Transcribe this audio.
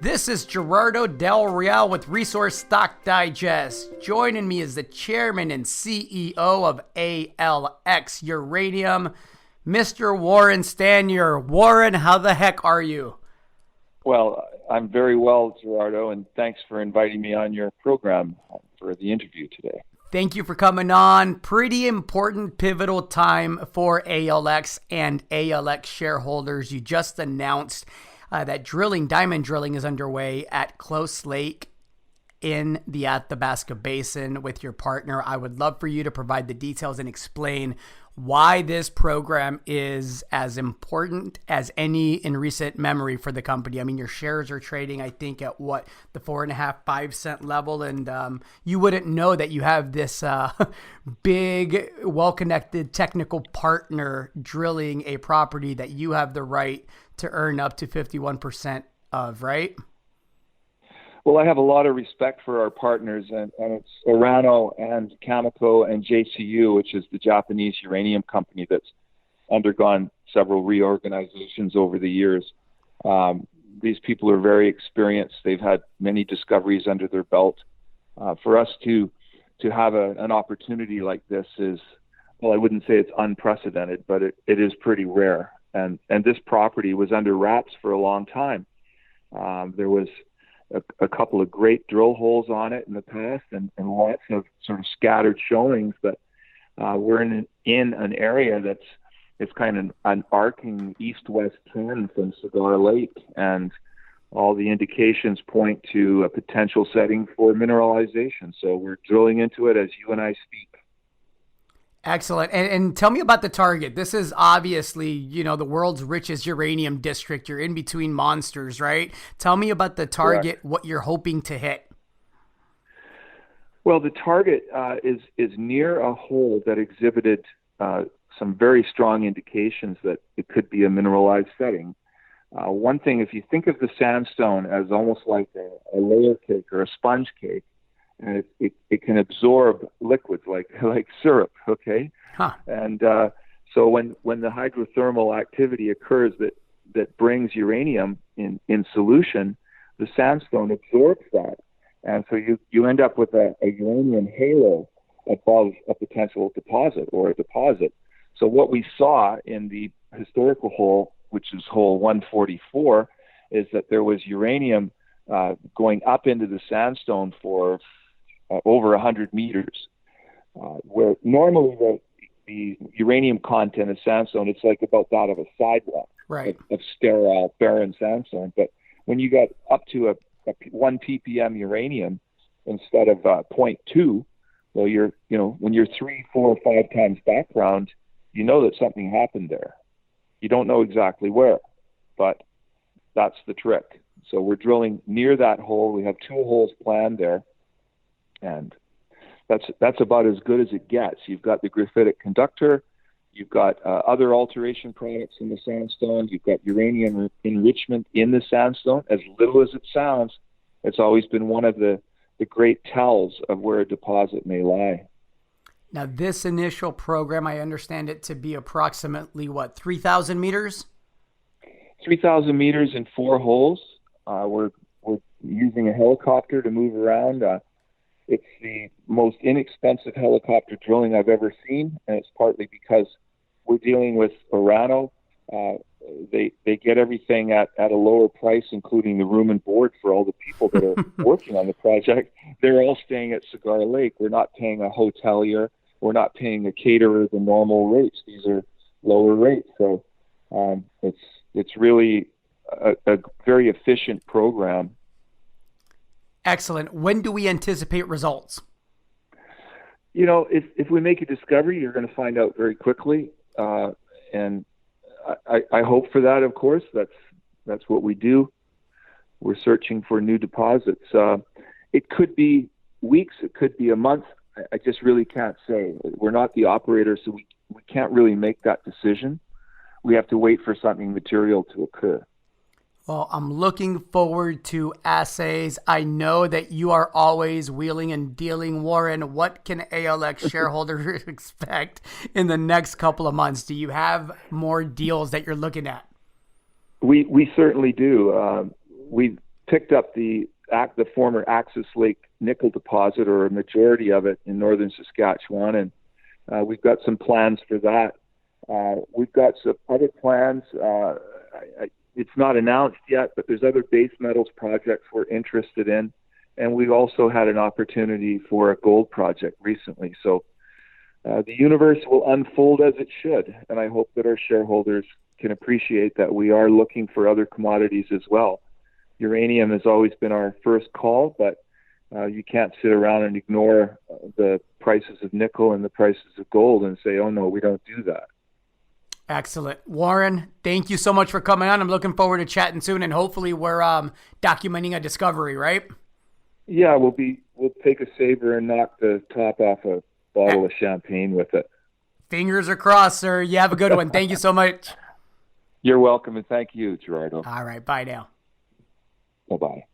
This is Gerardo Del Real with Resource Stock Digest. Joining me is the chairman and CEO of ALX Uranium, Mr. Warren Stanyer. Warren, how the heck are you? Well, I'm very well, Gerardo, and thanks for inviting me on your program for the interview today. Thank you for coming on. Pretty important, pivotal time for ALX and ALX shareholders. You just announced that diamond drilling is underway at Close Lake in the Athabasca Basin with your partner. I would love for you to provide the details and explain why this program is as important as any in recent memory for the company. I mean, your shares are trading, I think, at the 4.5, 5 cent level. And you wouldn't know that you have this big, well-connected technical partner drilling a property that you have the right to earn up to 51% of, right? Well, I have a lot of respect for our partners, and it's Orano and Cameco and JCU, which is the Japanese uranium company that's undergone several reorganizations over the years. These people are very experienced. They've had many discoveries under their belt. For us to have an opportunity like this is, well, I wouldn't say it's unprecedented, but it is pretty rare. And this property was under wraps for a long time. There was a couple of great drill holes on it in the past and lots of sort of scattered showings, but we're in an area it's kind of an arcing east-west trend from Cigar Lake, and all the indications point to a potential setting for mineralization. So we're drilling into it as you and I speak. Excellent. And tell me about the target. This is obviously, the world's richest uranium district. You're in between monsters, right? Tell me about the target, Correct. What you're hoping to hit. Well, the target is near a hole that exhibited some very strong indications that it could be a mineralized setting. One thing, if you think of the sandstone as almost like a layer cake or a sponge cake, and it can absorb liquids like syrup, okay? Huh. And so when the hydrothermal activity occurs that brings uranium in solution, the sandstone absorbs that. And so you end up with a uranium halo above a potential deposit or a deposit. So what we saw in the historical hole, which is hole 144, is that there was uranium going up into the sandstone for over 100 meters, where normally the uranium content of sandstone, it's like about that of a sidewalk, right, of sterile, barren sandstone. But when you got up to a 1 ppm uranium instead of 0.2, well, when you're 3, 4, 5 times background, you know that something happened there. You don't know exactly where, but that's the trick. So we're drilling near that hole. We have 2 holes planned there. And that's about as good as it gets. You've got the graphitic conductor, you've got other alteration products in the sandstone, you've got uranium enrichment in the sandstone. As little as it sounds, it's always been one of the great tells of where a deposit may lie. Now, this initial program, I understand it to be approximately, 3,000 meters? 3,000 meters in 4 holes. We're using a helicopter to move around. It's the most inexpensive helicopter drilling I've ever seen, and it's partly because we're dealing with Orano. They get everything at a lower price, including the room and board for all the people that are working on the project. They're all staying at Cigar Lake. We're not paying a hotelier. We're not paying a caterer the normal rates. These are lower rates. So it's really a very efficient program. Excellent. When do we anticipate results? If we make a discovery, you're going to find out very quickly. And I hope for that, of course. That's what we do. We're searching for new deposits. It could be weeks. It could be a month. I just really can't say. We're not the operator, so we can't really make that decision. We have to wait for something material to occur. Well, I'm looking forward to assays. I know that you are always wheeling and dealing. Warren, what can ALX shareholders expect in the next couple of months? Do you have more deals that you're looking at? We certainly do. picked up the former Axis Lake nickel deposit, or a majority of it, in northern Saskatchewan, and we've got some plans for that. We've got some other plans. It's not announced yet, but there's other base metals projects we're interested in, and we've also had an opportunity for a gold project recently. So the universe will unfold as it should, and I hope that our shareholders can appreciate that we are looking for other commodities as well. Uranium has always been our first call, but you can't sit around and ignore the prices of nickel and the prices of gold and say, oh no, we don't do that. Excellent. Warren, thank you so much for coming on. I'm looking forward to chatting soon, and hopefully we're documenting a discovery, right? Yeah, we'll take a saber and knock the top off a bottle of champagne with it. Fingers are crossed, sir. You have a good one. Thank you so much. You're welcome, and thank you, Gerardo. All right. Bye now. Bye-bye.